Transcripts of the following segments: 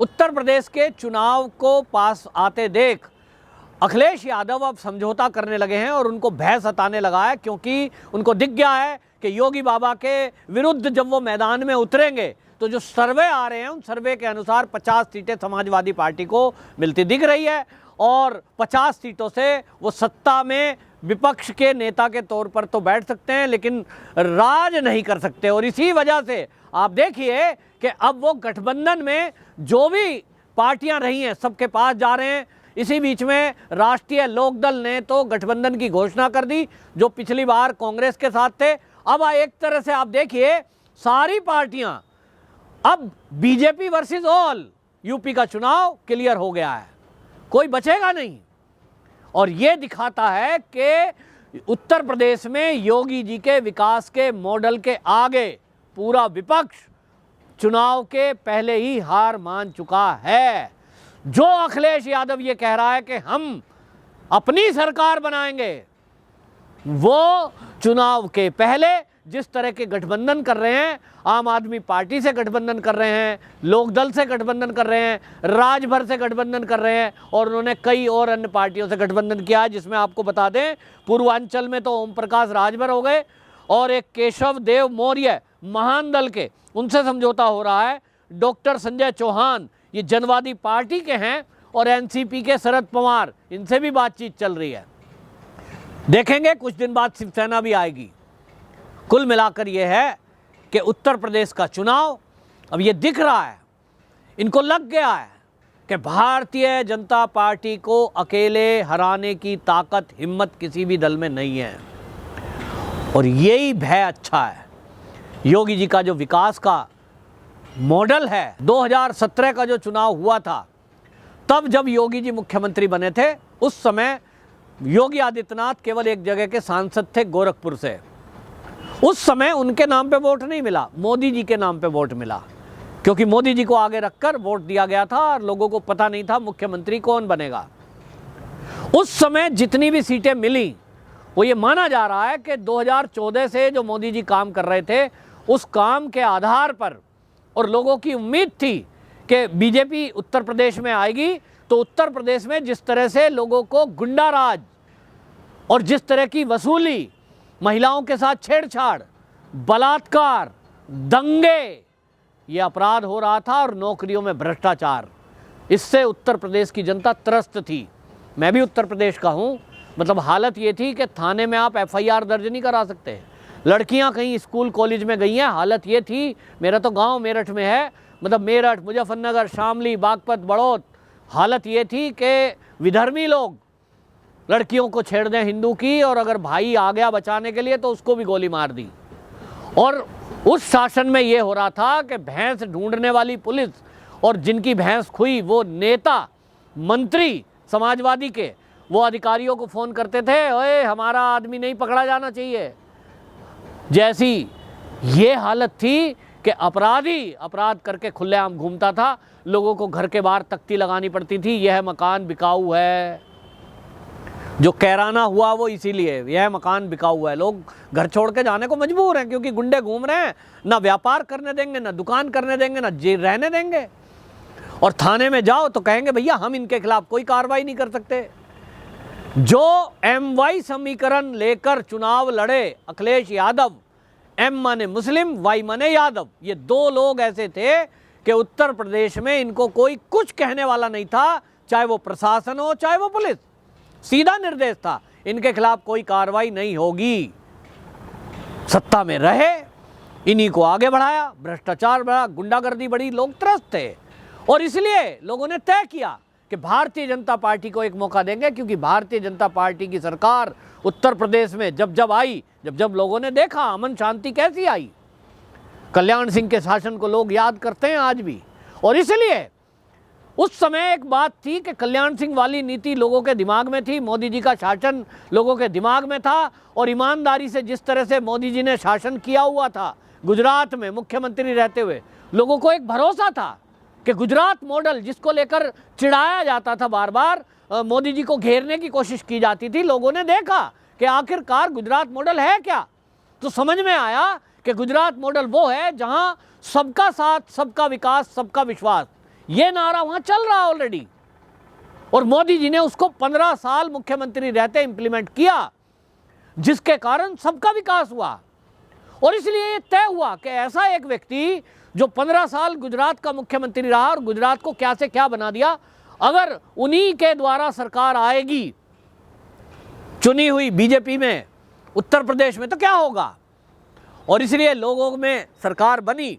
उत्तर प्रदेश के चुनाव को पास आते देख अखिलेश यादव अब समझौता करने लगे हैं और उनको भय सताने लगा है, क्योंकि उनको दिख गया है कि योगी बाबा के विरुद्ध जब वो मैदान में उतरेंगे तो जो सर्वे आ रहे हैं उन सर्वे के अनुसार 50 सीटें समाजवादी पार्टी को मिलती दिख रही है और 50 सीटों से वो सत्ता में विपक्ष के नेता के तौर पर तो बैठ सकते हैं लेकिन राज नहीं कर सकते। और इसी वजह से आप देखिए कि अब वो गठबंधन में जो भी पार्टियां रही हैं सबके पास जा रहे हैं। इसी बीच में राष्ट्रीय लोकदल ने तो गठबंधन की घोषणा कर दी जो पिछली बार कांग्रेस के साथ थे। अब एक तरह से आप देखिए सारी पार्टियां अब बीजेपी वर्सेस ऑल, यूपी का चुनाव क्लियर हो गया है, कोई बचेगा नहीं। और ये दिखाता है कि उत्तर प्रदेश में योगी जी के विकास के मॉडल के आगे पूरा विपक्ष चुनाव के पहले ही हार मान चुका है। जो अखिलेश यादव ये कह रहा है कि हम अपनी सरकार बनाएंगे, वो चुनाव के पहले जिस तरह के गठबंधन कर रहे हैं, आम आदमी पार्टी से गठबंधन कर रहे हैं, लोकदल से गठबंधन कर रहे हैं, राजभर से गठबंधन कर रहे हैं और उन्होंने कई और अन्य पार्टियों से गठबंधन किया है, जिसमें आपको बता दें पूर्वांचल में तो ओम प्रकाश राजभर हो गए और एक केशव देव मौर्य महान दल के, उनसे समझौता हो रहा है। डॉक्टर संजय चौहान ये जनवादी पार्टी के हैं और एनसीपी के शरद पवार, इनसे भी बातचीत चल रही है। देखेंगे कुछ दिन बाद शिवसेना भी आएगी। कुल मिलाकर यह है कि उत्तर प्रदेश का चुनाव अब ये दिख रहा है, इनको लग गया है कि भारतीय जनता पार्टी को अकेले हराने की ताकत हिम्मत किसी भी दल में नहीं है। और यही भय अच्छा है। योगी जी का जो विकास का मॉडल है, 2017 का जो चुनाव हुआ था तब जब योगी जी मुख्यमंत्री बने थे, उस समय योगी आदित्यनाथ केवल एक जगह के सांसद थे, गोरखपुर से। उस समय उनके नाम पे वोट नहीं मिला, मोदी जी के नाम पे वोट मिला, क्योंकि मोदी जी को आगे रखकर वोट दिया गया था और लोगों को पता नहीं था मुख्यमंत्री कौन बनेगा। उस समय जितनी भी सीटें मिली वो ये माना जा रहा है कि 2014 से जो मोदी जी काम कर रहे थे उस काम के आधार पर, और लोगों की उम्मीद थी कि बीजेपी उत्तर प्रदेश में आएगी तो उत्तर प्रदेश में जिस तरह से लोगों को गुंडा राज और जिस तरह की वसूली, महिलाओं के साथ छेड़छाड़, बलात्कार, दंगे, ये अपराध हो रहा था और नौकरियों में भ्रष्टाचार, इससे उत्तर प्रदेश की जनता त्रस्त थी। मैं भी उत्तर प्रदेश का हूँ। मतलब हालत ये थी कि थाने में आप एफआईआर दर्ज नहीं करा सकते, लड़कियां कहीं स्कूल कॉलेज में गई हैं। हालत ये थी, मेरा तो गांव मेरठ में है, मतलब मेरठ, मुजफ्फरनगर, शामली, बागपत, बड़ौत, हालत ये थी कि विधर्मी लोग लड़कियों को छेड़ दें हिंदू की, और अगर भाई आ गया बचाने के लिए तो उसको भी गोली मार दी। और उस शासन में ये हो रहा था कि भैंस ढूंढने वाली पुलिस और जिनकी भैंस खुई वो नेता मंत्री समाजवादी के, वो अधिकारियों को फ़ोन करते थे, ओए हमारा आदमी नहीं पकड़ा जाना चाहिए। जैसी ये हालत थी कि अपराधी अपराध करके खुलेआम घूमता था, लोगों को घर के बाहर तख्ती लगानी पड़ती थी, यह मकान बिकाऊ है। जो कैराना हुआ वो इसीलिए, यह मकान बिकाऊ है, लोग घर छोड़ के जाने को मजबूर हैं क्योंकि गुंडे घूम रहे हैं, ना व्यापार करने देंगे, ना दुकान करने देंगे, ना जेल रहने देंगे। और थाने में जाओ तो कहेंगे भैया हम इनके खिलाफ कोई कार्रवाई नहीं कर सकते। जो MY समीकरण लेकर चुनाव लड़े अखिलेश यादव, M माने मुस्लिम, Y माने यादव, ये दो लोग ऐसे थे कि उत्तर प्रदेश में इनको कोई कुछ कहने वाला नहीं था, चाहे वो प्रशासन हो चाहे वो पुलिस। सीधा निर्देश था, इनके खिलाफ कोई कार्रवाई नहीं होगी। सत्ता में रहे, इन्हीं को आगे बढ़ाया, भ्रष्टाचार बढ़ा, गुंडागर्दी बढ़ी, लोग त्रस्त थे। और इसलिए लोगों ने तय किया कि भारतीय जनता पार्टी को एक मौका देंगे, क्योंकि भारतीय जनता पार्टी की सरकार उत्तर प्रदेश में जब आई, जब लोगों ने देखा अमन शांति कैसी आई, कल्याण सिंह के शासन को लोग याद करते हैं आज भी। और इसलिए उस समय एक बात थी कि कल्याण सिंह वाली नीति लोगों के दिमाग में थी, मोदी जी का शासन लोगों के दिमाग में था। और ईमानदारी से जिस तरह से मोदी जी ने शासन किया हुआ था गुजरात में मुख्यमंत्री रहते हुए, लोगों को एक भरोसा था कि गुजरात मॉडल जिसको लेकर चिढ़ाया जाता था, बार बार मोदी जी को घेरने की कोशिश की जाती थी, लोगों ने देखा कि आखिरकार गुजरात मॉडल है क्या। तो समझ में आया कि गुजरात मॉडल वो है जहां सबका साथ, सबका विकास, सबका विश्वास, ये नारा वहां चल रहा ऑलरेडी, और मोदी जी ने उसको 15 साल मुख्यमंत्री रहते इंप्लीमेंट किया, जिसके कारण सबका विकास हुआ। और इसलिए ये तय हुआ कि ऐसा एक व्यक्ति जो 15 साल गुजरात का मुख्यमंत्री रहा और गुजरात को क्या से क्या बना दिया, अगर उन्हीं के द्वारा सरकार आएगी चुनी हुई बीजेपी में उत्तर प्रदेश में, तो क्या होगा। और इसलिए लोगों में सरकार बनी।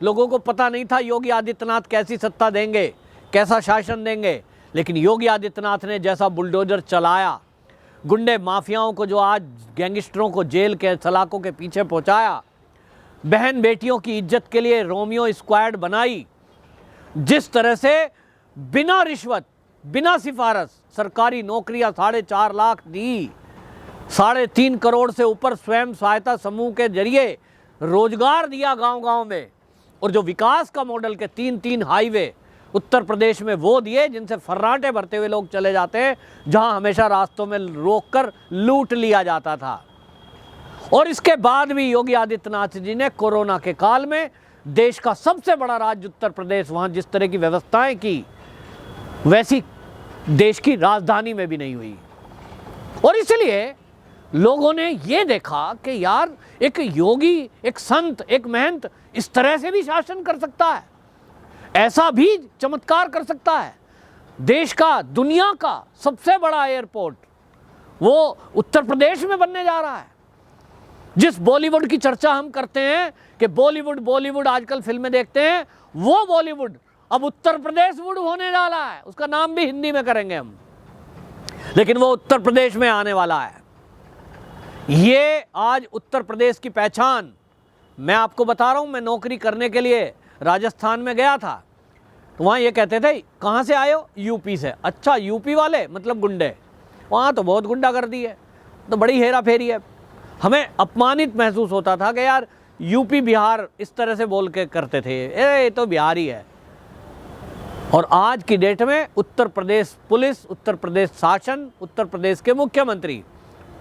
लोगों को पता नहीं था योगी आदित्यनाथ कैसी सत्ता देंगे, कैसा शासन देंगे, लेकिन योगी आदित्यनाथ ने जैसा बुलडोजर चलाया, गुंडे माफियाओं को जो आज गैंगस्टरों को जेल के सलाखों के पीछे पहुंचाया, बहन बेटियों की इज्जत के लिए रोमियो स्क्वाड बनाई, जिस तरह से बिना रिश्वत बिना सिफारिश सरकारी नौकरियां 4.5 लाख दी, 3.5 करोड़ से ऊपर स्वयं सहायता समूह के जरिए रोजगार दिया गांव-गांव में, और जो विकास का मॉडल के 3 हाईवे उत्तर प्रदेश में वो दिए जिनसे फर्राटे भरते हुए लोग चले जाते हैं, जहां हमेशा रास्तों में रोककर लूट लिया जाता था। और इसके बाद भी योगी आदित्यनाथ जी ने कोरोना के काल में देश का सबसे बड़ा राज्य उत्तर प्रदेश, वहां जिस तरह की व्यवस्थाएं की, वैसी देश की राजधानी में भी नहीं हुई। और इसलिए लोगों ने ये देखा कि यार एक योगी, एक संत, एक महंत इस तरह से भी शासन कर सकता है, ऐसा भी चमत्कार कर सकता है। देश का, दुनिया का सबसे बड़ा एयरपोर्ट वो उत्तर प्रदेश में बनने जा रहा है। जिस बॉलीवुड की चर्चा हम करते हैं कि बॉलीवुड आजकल फिल्में देखते हैं, वो बॉलीवुड अब उत्तर प्रदेश वुड होने वाला है। उसका नाम भी हिंदी में करेंगे हम, लेकिन वो उत्तर प्रदेश में आने वाला है। ये आज उत्तर प्रदेश की पहचान, मैं आपको बता रहा हूं, मैं नौकरी करने के लिए राजस्थान में गया था, तो वहाँ ये कहते थे कहाँ से आए हो, यूपी से। अच्छा, यूपी वाले मतलब गुंडे, वहाँ तो बहुत गुंडागर्दी है, तो बड़ी हेरा फेरी है। हमें अपमानित महसूस होता था कि यार यूपी बिहार इस तरह से बोल के करते थे, ये तो बिहार ही है। और आज की डेट में उत्तर प्रदेश पुलिस, उत्तर प्रदेश शासन, उत्तर प्रदेश के मुख्यमंत्री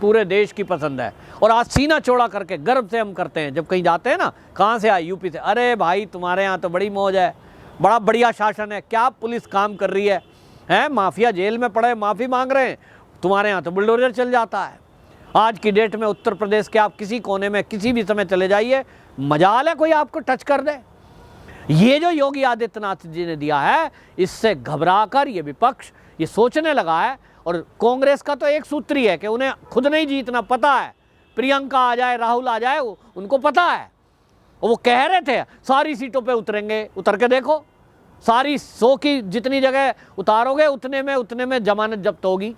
पूरे देश की पसंद है। और आज सीना चौड़ा करके गर्व से हम करते हैं, जब कहीं जाते हैं ना, कहाँ से आए, यूपी से। अरे भाई तुम्हारे यहाँ तो बड़ी मौज है, बड़ा बढ़िया शासन है, क्या पुलिस काम कर रही है, माफिया जेल में पड़े माफ़ी मांग रहे हैं, तुम्हारे यहाँ तो बुलडोजर चल जाता है। आज की डेट में उत्तर प्रदेश के आप किसी कोने में किसी भी समय चले जाइए, मजाल है कोई आपको टच कर दे। ये जो योगी आदित्यनाथ जी ने दिया है, इससे घबराकर ये विपक्ष ये सोचने लगा है। और कांग्रेस का तो एक सूत्र ही है कि उन्हें खुद नहीं जीतना, पता है प्रियंका आ जाए, राहुल आ जाए, उनको पता है। और वो कह रहे थे सारी सीटों पे उतरेंगे, उतर के देखो, सारी 100 की जितनी जगह उतारोगे उतने में जमानत जब्त होगी।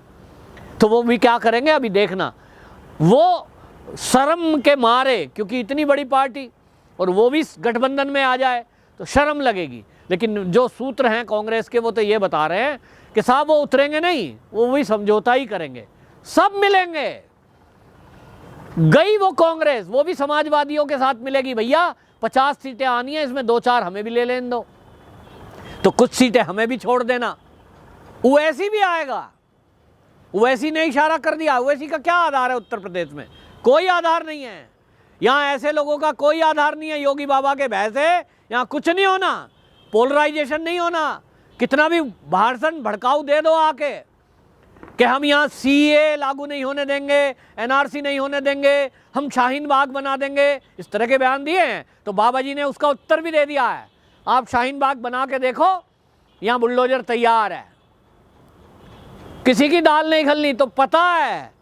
तो वो भी क्या करेंगे अभी देखना। वो शर्म के मारे, क्योंकि इतनी बड़ी पार्टी और वो भी गठबंधन में आ जाए तो शर्म लगेगी। लेकिन जो सूत्र हैं कांग्रेस के, वो तो ये बता रहे हैं कि साहब वो उतरेंगे नहीं, वो भी समझौता ही करेंगे, सब मिलेंगे। गई वो कांग्रेस, वो भी समाजवादियों के साथ मिलेगी, भैया 50 सीटें आनी है, इसमें 2-4 हमें भी ले लेने दो, तो कुछ सीटें हमें भी छोड़ देना। ओवैसी भी आएगा, ओवैसी ने इशारा कर दिया। ओवैसी का क्या आधार है उत्तर प्रदेश में? कोई आधार नहीं है। यहाँ ऐसे लोगों का कोई आधार नहीं है। योगी बाबा के भय से यहाँ कुछ नहीं होना, पोलराइजेशन नहीं होना। कितना भी भाषण भड़काऊ दे दो आके कि हम यहाँ सीए लागू नहीं होने देंगे, एनआरसी नहीं होने देंगे, हम शाहीन बाग बना देंगे, इस तरह के बयान दिए हैं। तो बाबा जी ने उसका उत्तर भी दे दिया है, आप शाहीन बाग बना के देखो, यहाँ बुलडोजर तैयार है। किसी की दाल नहीं खलनी, तो पता है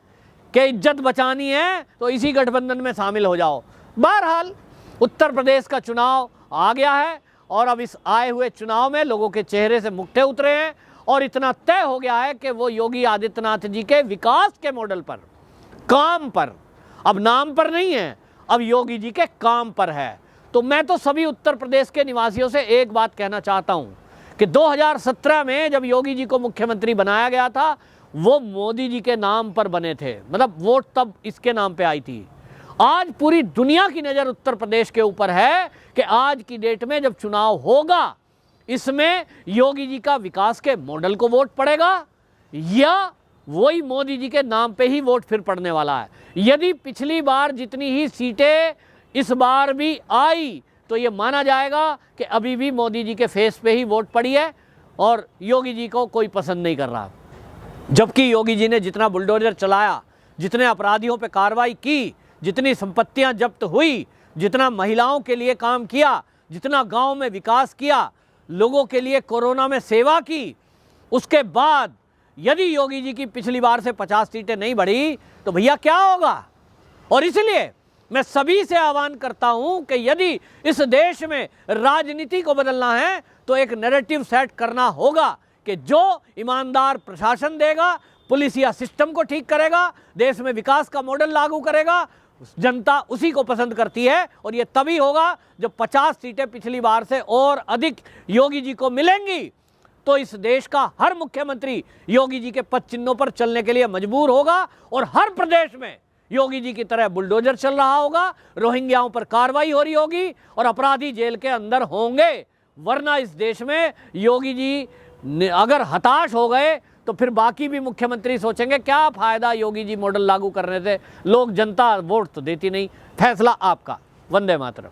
कि इज्जत बचानी है तो इसी गठबंधन में शामिल हो जाओ। बहरहाल उत्तर प्रदेश का चुनाव आ गया है और अब इस आए हुए चुनाव में लोगों के चेहरे से मुक्टे उतरे हैं और इतना तय हो गया है कि वो योगी आदित्यनाथ जी के विकास के मॉडल पर, काम पर, अब नाम पर नहीं है, अब योगी जी के काम पर है। तो मैं तो सभी उत्तर प्रदेश के निवासियों से एक बात कहना चाहता हूं कि 2017 में जब योगी जी को मुख्यमंत्री बनाया गया था, वो मोदी जी के नाम पर बने थे, मतलब वोट तब इसके नाम पे आई थी। आज पूरी दुनिया की नज़र उत्तर प्रदेश के ऊपर है कि आज की डेट में जब चुनाव होगा, इसमें योगी जी का विकास के मॉडल को वोट पड़ेगा या वही मोदी जी के नाम पे ही वोट फिर पड़ने वाला है। यदि पिछली बार जितनी ही सीटें इस बार भी आई तो ये माना जाएगा कि अभी भी मोदी जी के फेस पे ही वोट पड़ी है और योगी जी को कोई पसंद नहीं कर रहा। जबकि योगी जी ने जितना बुलडोजर चलाया, जितने अपराधियों पे कार्रवाई की, जितनी संपत्तियां जब्त हुई, जितना महिलाओं के लिए काम किया, जितना गांव में विकास किया, लोगों के लिए कोरोना में सेवा की, उसके बाद यदि योगी जी की पिछली बार से 50 सीटें नहीं बढ़ी तो भैया क्या होगा। और इसलिए मैं सभी से आह्वान करता हूं कि यदि इस देश में राजनीति को बदलना है तो एक नैरेटिव सेट करना होगा कि जो ईमानदार प्रशासन देगा, पुलिस या सिस्टम को ठीक करेगा, देश में विकास का मॉडल लागू करेगा, जनता उसी को पसंद करती है। और ये तभी होगा जब 50 सीटें पिछली बार से और अधिक योगी जी को मिलेंगी तो इस देश का हर मुख्यमंत्री योगी जी के पद चिन्हों पर चलने के लिए मजबूर होगा और हर प्रदेश में योगी जी की तरह बुलडोजर चल रहा होगा, रोहिंग्याओं पर कार्रवाई हो रही होगी और अपराधी जेल के अंदर होंगे। वरना इस देश में योगी जी अगर हताश हो गए तो फिर बाकी भी मुख्यमंत्री सोचेंगे क्या फायदा योगी जी मॉडल लागू करने से, लोग जनता वोट तो देती नहीं। फैसला आपका। वंदे मातरम।